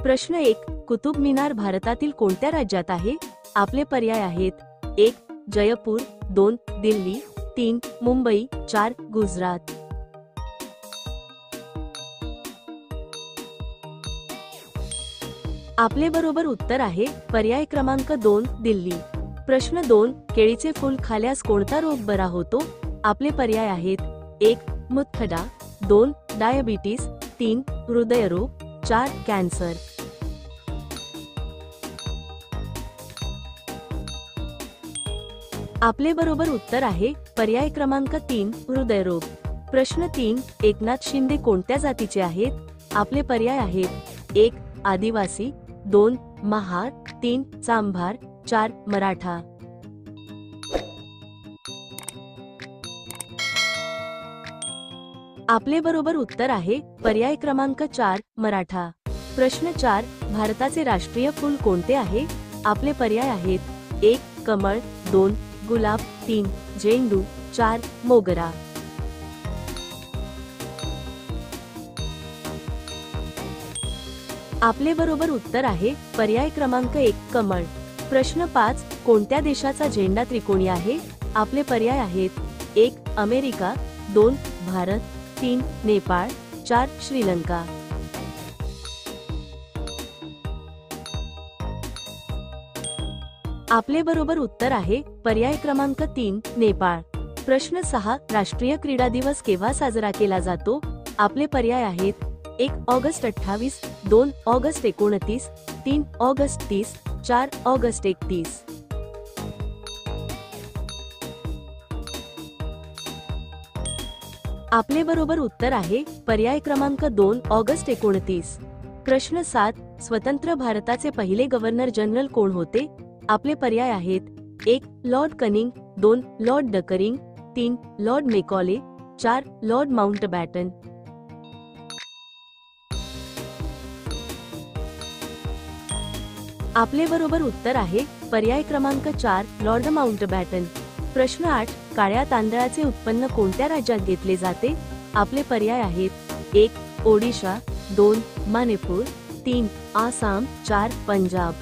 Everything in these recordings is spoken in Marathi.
प्रश्न 1. कुतुब मिनार भारतातील कोणत्या राज्यात आहे? आपले पर्याय आहेत: 1. जयपूर, 2. दिल्ली, 3. मुंबई, 4. गुजरात. आपले बरोबर उत्तर आहे पर्याय क्रमांक 2. दिल्ली. प्रश्न 2. केळीचे फूल खाल्यास कोणता रोग बरा होतो? आपले पर्याय आहेत: 1. मुतखडा, 2. डायबिटीस, 3. हृदयरोग, 4. कॅन्सर. आपले बरोबर उत्तर आहे पर्याय क्रमांक 3. हृदयरोग. प्रश्न 3. एकनाथ शिंदे कोणत्या जातीचे आहेत? आपले पर्याय आहेत: 1. आदिवासी, 2. महार, 3. चांभार, 4. मराठा. आपले बरोबर उत्तर आहे पर्याय क्रमांक 4. मराठा. प्रश्न 4. भारताचे राष्ट्रीय फूल कोणते आहे? आपले पर्याय आहेत: 1. कमळ, 2. गुलाब, 3. झेंडू, 4. मोगरा. आपले बरोबर उत्तर आहे पर्याय क्रमांक 1. कमळ. प्रश्न 5. कोणत्या देशाचा झेंडा त्रिकोणी आहे? आपले पर्याय आहेत: 1. अमेरिका, 2. भारत, 3. नेपाळ, 4. श्रीलंका. आपले बरोबर उत्तर आहे पर्याय क्रमांक 3. नेपाळ. प्रश्न 6. राष्ट्रीय क्रीडा दिवस केव्हा साजरा केला जातो? आपले पर्याय आहेत: 1. ऑगस्ट 28, 2. ऑगस्ट 29, 3. ऑगस्ट 30, 4. ऑगस्ट 31. आपले बरोबर उत्तर आहे पर्याय क्रमांक 2. ऑगस्ट 29. प्रश्न 7. स्वतंत्र भारताचे पहिले गव्हर्नर जनरल कोण होते? आपले पर्याय आहेत: 1. Lord Canning, 2. लॉर्ड डकरिंग, 3. Lord Macaulay, 4. Lord Mountbatten. आपले बरोबर उत्तर आहे पर्याय क्रमांक 4. Lord Mountbatten. प्रश्न 8. काळ्या तांदळाचे उत्पन्न कोणत्या राज्यात घेतले जाते? आपले पर्याय आहेत: 1. ओडिशा, 2. मणिपूर, 3. आसाम, 4. पंजाब.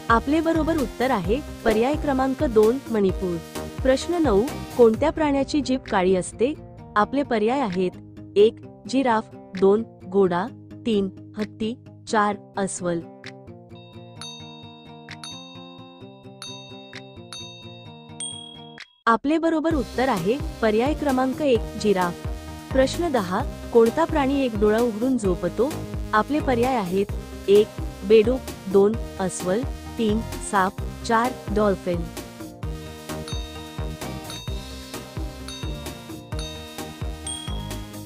आपले बरोबर उत्तर आहे पर्याय क्रमांक 2. मणिपूर. प्रश्न 9. कोणत्या प्राण्याची जीभ काळी असते? आपले पर्याय आहेत: 1. जिराफ, 2. घोडा, 3. हत्ती, 4. अस्वल. आपले बरोबर उत्तर आहे पर्याय क्रमांक 1. जिराफ. प्रश्न 10. कोणता प्राणी एक डोळा उघडून झोपतो? आपले पर्याय आहेत: 1. बेडूक, 2. अस्वल, 3. साप, 4. डॉल्फिन.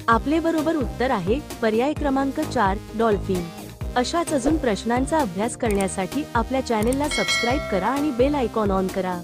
आपले बरोबर उत्तर आहे पर्याय क्रमांक 4. डॉल्फिन. अशाच अजून प्रश्नांचा अभ्यास करण्यासाठी आपल्या चॅनेलला सबस्क्राईब करा आणि बेल आयकॉन ऑन करा.